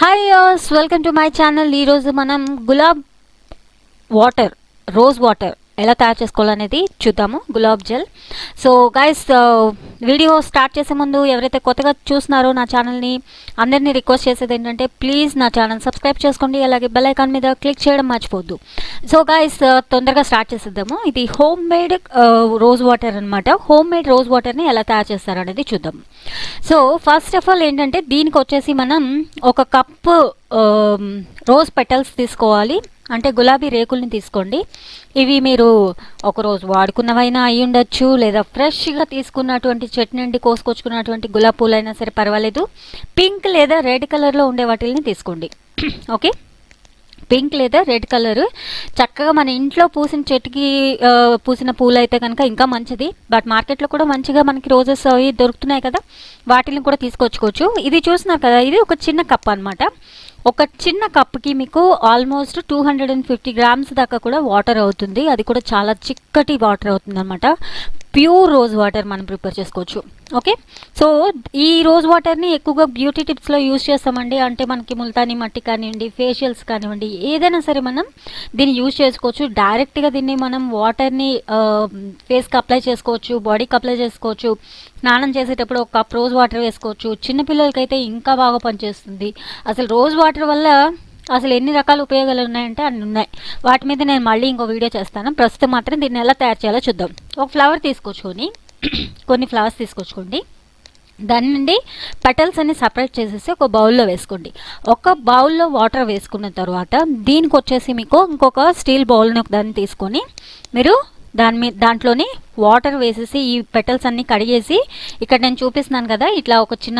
Hi యోస్, welcome to my channel. ఈరోజు మనం గులాబ్ వాటర్, రోజ్ వాటర్ ఎలా తయారు చేసుకోవాలనేది చూద్దాము. Gulab gel. So guys, video start చేసే ముందు ఎవరైతే కొత్తగా చూస్తున్నారో నా ఛానల్ని, అందరినీ రిక్వెస్ట్ చేసేది ఏంటంటే ప్లీజ్ నా ఛానల్ సబ్స్క్రైబ్ చేసుకోండి, అలాగే బెల్ ఐకాన్ మీద క్లిక్ చేయడం మర్చిపోద్దు. సో గైస్, తొందరగా స్టార్ట్ చేసేద్దాము. ఇది హోమ్ మేడ్ రోజ్ వాటర్ అనమాట. హోమ్ మేడ్ రోజ్ వాటర్ని ఎలా తయారు చేస్తారు అనేది చూద్దాం. సో ఫస్ట్ ఆఫ్ ఆల్ ఏంటంటే దీనికి వచ్చేసి మనం ఒక కప్పు రోజ్ పెటల్స్ తీసుకోవాలి. అంటే గులాబీ రేకుల్ని తీసుకోండి. ఇవి మీరు ఒకరోజు వాడుకున్నవైనా అయి ఉండొచ్చు, లేదా ఫ్రెష్గా తీసుకున్నటువంటి చెట్టు నుండి కోసుకొచ్చుకున్నటువంటి గులాబీ పూలైనా సరే పర్వాలేదు. పింక్ లేదా రెడ్ కలర్లో ఉండే వాటిని తీసుకోండి. ఓకే, పింక్ లేదా రెడ్ కలర్ చక్కగా మన ఇంట్లో పూసిన చెట్టుకి పూసిన పూలు అయితే కనుక ఇంకా మంచిది. బట్ మార్కెట్లో కూడా మంచిగా మనకి రోజెస్ అవి దొరుకుతున్నాయి కదా, వాటిని కూడా తీసుకొచ్చుకోవచ్చు. ఇది చూస్తున్నారు కదా, ఇది ఒక చిన్న కప్ అనమాట. ఒక చిన్న కప్కి మీకు ఆల్మోస్ట్ 250 గ్రామ్స్ దాకా కూడా వాటర్ అవుతుంది. అది కూడా చాలా చిక్కటి వాటర్ అవుతుంది అనమాట. ప్యూర్ రోజ్ వాటర్ మనం ప్రిపేర్ చేసుకోవచ్చు. ఓకే, సో ఈ రోజ్ వాటర్ని ఎక్కువగా బ్యూటీ టిప్స్లో యూజ్ చేస్తామండి. అంటే మనకి ముల్తానీ మట్టి కానివ్వండి, ఫేషియల్స్ కానివ్వండి, ఏదైనా సరే మనం దీన్ని యూజ్ చేసుకోవచ్చు. డైరెక్ట్గా దీన్ని మనం వాటర్ని ఫేస్కి అప్లై చేసుకోవచ్చు, బాడీకి అప్లై చేసుకోవచ్చు. స్నానం చేసేటప్పుడు ఒక కప్ రోజ్ వాటర్ వేసుకోవచ్చు. చిన్నపిల్లలకైతే ఇంకా బాగా పనిచేస్తుంది. అసలు రోజ్ వాటర్ వల్ల అసలు ఎన్ని రకాల ఉపయోగాలు ఉన్నాయంటే అన్ని ఉన్నాయి. వాటి మీద నేను మళ్ళీ ఇంకో వీడియో చేస్తాను. ప్రస్తుతం మాత్రం దీన్ని ఎలా తయారు చేయాలో చూద్దాం. ఒక ఫ్లవర్ తీసుకొచ్చుకొని, కొన్ని ఫ్లవర్స్ తీసుకొచ్చుకోండి. దాని నుండి పెటల్స్ అన్ని సపరేట్ చేసేసి ఒక బౌల్లో వేసుకోండి. ఒక బౌల్లో వాటర్ వేసుకున్న తర్వాత దీనికి వచ్చేసి మీకు ఇంకొక స్టీల్ బౌల్ని దాన్ని తీసుకొని మీరు దాంట్లోని వాటర్ వేసేసి ఈ పెటల్స్ అన్ని కడిగేసి, ఇక్కడ నేను చూపిస్తున్నాను కదా, ఇట్లా ఒక చిన్న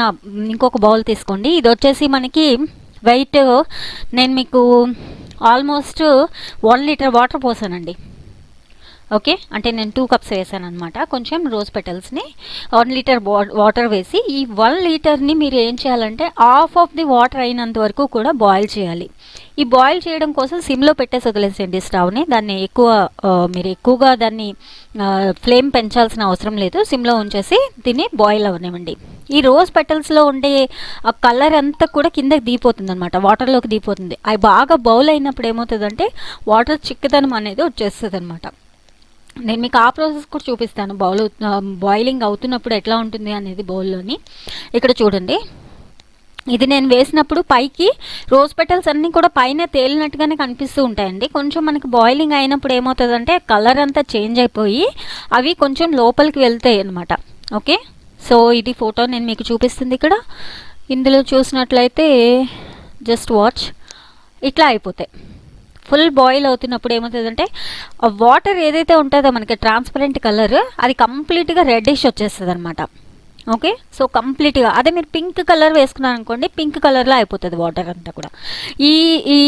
ఇంకొక బౌల్ తీసుకోండి. ఇది వచ్చేసి మనకి వెయిట్, నేను మీకు ఆల్మోస్ట్ 1 లీటర్ వాటర్ పోసానండి. ఓకే, అంటే నేను 2 కప్స్ వేసాను అనమాట. కొంచెం రోజ్ పెటల్స్ని 1 లీటర్ వాటర్ వేసి, ఈ 1 లీటర్ని మీరు ఏం చేయాలంటే హాఫ్ ఆఫ్ ది వాటర్ అయినంత వరకు కూడా బాయిల్ చేయాలి. ఈ బాయిల్ చేయడం కోసం సిమ్లో పెట్టేసి వదిలేసేయండి స్టవ్ని. దాన్ని మీరు ఎక్కువగా దాన్ని ఫ్లేమ్ పెంచాల్సిన అవసరం లేదు. సిమ్లో ఉంచేసి దీన్ని బాయిల్ అవ్వనివ్వండి. ఈ రోజ్ పెటల్స్లో ఉండే ఆ కలర్ అంతా కూడా కిందకి దిగిపోతుంది అనమాట, వాటర్లోకి దిగిపోతుంది. అవి బాగా బౌల్ అయినప్పుడు ఏమవుతుందంటే వాటర్ చిక్కదనం అనేది వచ్చేస్తుంది అనమాట. నేను మీకు ఆ ప్రాసెస్ కూడా చూపిస్తాను. బాయిలింగ్ అవుతున్నప్పుడు ఎట్లా ఉంటుంది అనేది బౌల్లోని. ఇక్కడ చూడండి, ఇది నేను వేసినప్పుడు పైకి రోజ్ పెటల్స్ అన్నీ కూడా పైన తేలినట్టుగానే కనిపిస్తూ ఉంటాయండి. కొంచెం మనకి బాయిలింగ్ అయినప్పుడు ఏమవుతుందంటే కలర్ అంతా చేంజ్ అయిపోయి అవి కొంచెం లోపలికి వెళ్తాయి అనమాట. ఓకే, సో ఇది ఫోటో నేను మీకు చూపిస్తుంది ఇక్కడ. ఇందులో చూసినట్లయితే జస్ట్ వాచ్, ఇట్లా అయిపోతాయి. ఫుల్ బాయిల్ అవుతున్నప్పుడు ఏమవుతుందంటే ఆ వాటర్ ఏదైతే ఉంటుందో మనకి ట్రాన్స్పరెంట్ కలర్, అది కంప్లీట్గా రెడ్డిష్ వచ్చేస్తుంది అనమాట. ఓకే, సో కంప్లీట్గా అదే మీరు పింక్ కలర్ వేసుకున్నారు అనుకోండి, పింక్ కలర్లో అయిపోతుంది వాటర్ అంతా కూడా. ఈ ఈ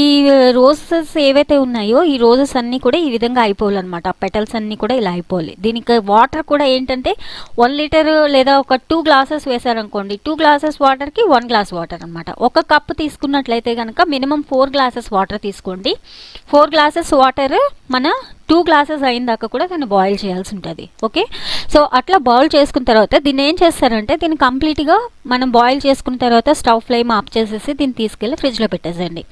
రోజెస్ ఏవైతే ఉన్నాయో ఈ రోజెస్ అన్నీ కూడా ఈ విధంగా అయిపోవాలన్నమాట. పెటల్స్ అన్నీ కూడా ఇలా అయిపోవాలి. దీనికి వాటర్ కూడా ఏంటంటే 1 లీటర్ లేదా ఒక 2 గ్లాసెస్ వేసారనుకోండి, 2 గ్లాసెస్ వాటర్కి 1 గ్లాస్ వాటర్ అనమాట. ఒక కప్ తీసుకున్నట్లయితే కనుక మినిమం 4 గ్లాసెస్ వాటర్ తీసుకోండి. 4 గ్లాసెస్ వాటర్ మన 2 గ్లాసెస్ అయిన దాకా కూడా దాన్ని బాయిల్ చేయాల్సి ఉంటుంది. ఓకే, సో అట్లా బాయిల్ చేసుకున్న తర్వాత దీన్ని ఏం చేస్తారంటే, దీన్ని కంప్లీట్గా మనం బాయిల్ చేసుకున్న తర్వాత స్టవ్ ఫ్లేమ్ ఆఫ్ చేసేసి దీన్ని తీసుకెళ్ళి ఫ్రిడ్జ్లో పెట్టేసేయండి.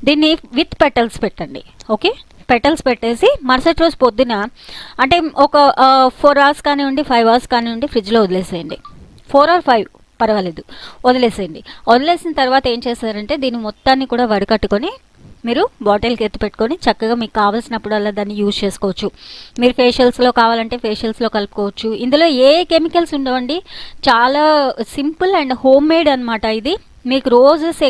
దీన్ని విత్ పెటల్స్ పెట్టండి. ఓకే, పెటల్స్ పెట్టేసి మరుసటి రోజు పొద్దున, అంటే ఒక 4 అవర్స్ కానివ్వండి, 5 అవర్స్ కానివ్వండి, ఫ్రిడ్జ్లో వదిలేసేయండి. 4 or 5 పర్వాలేదు, వదిలేసేయండి. వదిలేసిన తర్వాత ఏం చేస్తారంటే దీన్ని మొత్తాన్ని కూడా వడకట్టుకొని మీరు బాటిల్కి ఎత్తి పెట్టుకొని చక్కగా మీకు కావాల్సినప్పుడల్లా దాన్ని యూజ్ చేసుకోవచ్చు. మీరు ఫేషియల్స్లో కావాలంటే ఫేషియల్స్లో కలుపుకోవచ్చు. ఇందులో ఏ కెమికల్స్ ఉండవండి, చాలా సింపుల్ అండ్ హోమ్ మేడ్ అనమాట. ఇది మీకు రోజెస్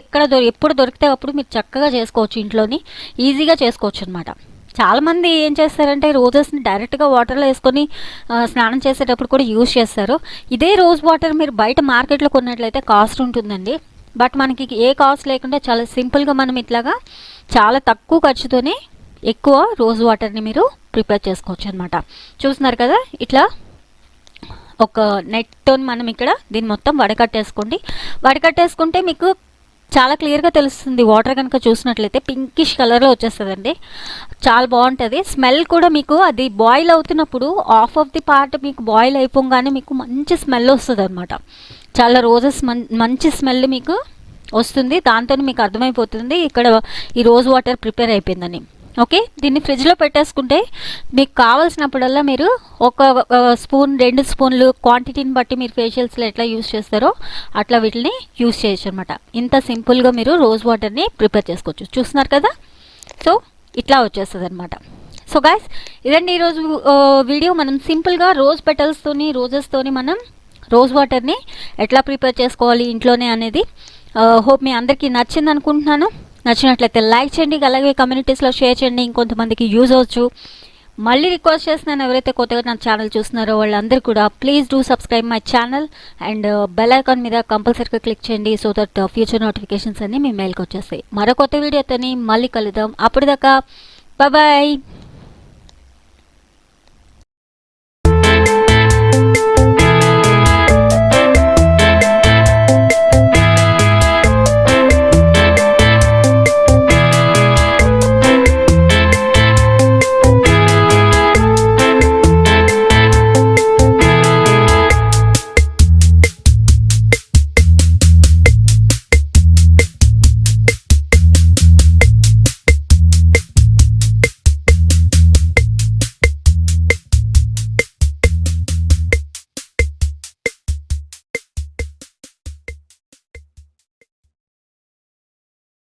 ఎప్పుడు దొరికితే అప్పుడు మీరు చక్కగా చేసుకోవచ్చు, ఇంట్లోని ఈజీగా చేసుకోవచ్చు అనమాట. చాలామంది ఏం చేస్తారంటే రోజెస్ని డైరెక్ట్గా వాటర్లో వేసుకొని స్నానం చేసేటప్పుడు కూడా యూజ్ చేస్తారు. ఇదే రోజ్ వాటర్ మీరు బయట మార్కెట్లో కొన్నట్లయితే కాస్ట్ ఉంటుందండి. బట్ మనకి ఏ కాస్ట్ లేకుండా చాలా సింపుల్గా మనం ఇట్లాగా చాలా తక్కువ ఖర్చుతోనే ఎక్కువ రోజ్ వాటర్ని మీరు ప్రిపేర్ చేసుకోవచ్చు అనమాట. చూస్తున్నారు కదా, ఇట్లా ఒక నెట్తో మనం ఇక్కడ దీన్ని మొత్తం వడకట్టేసుకోండి. వడకట్టేసుకుంటే మీకు చాలా క్లియర్గా తెలుస్తుంది. వాటర్ కనుక చూసినట్లయితే పింకిష్ కలర్లో వచ్చేస్తుందండి, చాలా బాగుంటుంది. స్మెల్ కూడా మీకు అది బాయిల్ అవుతున్నప్పుడు హాఫ్ ఆఫ్ ది పార్ట్ మీకు బాయిల్ అయిపోగానే మీకు మంచి స్మెల్ వస్తుంది అనమాట. చాలా రోజెస్ మంచి స్మెల్ మీకు వస్తుంది. దాంతో మీకు అర్థమైపోతుంది ఇక్కడ ఈ రోజ్ వాటర్ ప్రిపేర్ అయిపోయిందని. ఓకే, దీన్ని ఫ్రిడ్జ్లో పెట్టేసుకుంటే మీకు కావాల్సినప్పుడల్లా మీరు ఒక స్పూన్ 2 స్పూన్లు క్వాంటిటీని బట్టి మీరు ఫేషియల్స్లో ఎట్లా యూస్ చేస్తారో అట్లా వీటిని యూస్ చేయొచ్చు అనమాట. ఇంత సింపుల్గా మీరు రోజ్ వాటర్ని ప్రిపేర్ చేసుకోవచ్చు. చూస్తున్నారు కదా, సో ఇట్లా వచ్చేస్తుంది అనమాట. సో గైస్, ఇదండి ఈరోజు వీడియో. మనం సింపుల్గా రోజ్ పెటల్స్తోని రోజెస్తోని మనం రోజ్ వాటర్ని ఎట్లా ప్రిపేర్ చేసుకోవాలి ఇంట్లోనే అనేది హోప్ మీ అందరికీ నచ్చింది అనుకుంటున్నాను. నచ్చినట్లయితే లైక్ చేయండి, అలాగే కమ్యూనిటీస్లో షేర్ చేయండి, ఇంకొంతమందికి యూజ్ అవ్వచ్చు. మళ్ళీ రిక్వెస్ట్ చేస్తున్నాను, ఎవరైతే కొత్తగా నా ఛానల్ చూస్తున్నారో వాళ్ళందరూ కూడా please do subscribe my channel and bell icon మీద కంపల్సరీగా క్లిక్ చేయండి. సో దట్ ఫ్యూచర్ నోటిఫికేషన్స్ అన్నీ మీ మెయిల్కి వచ్చేస్తాయి. మరో కొత్త వీడియోతోని మళ్ళీ కలుద్దాం. అప్పటిదాకా బాయ్.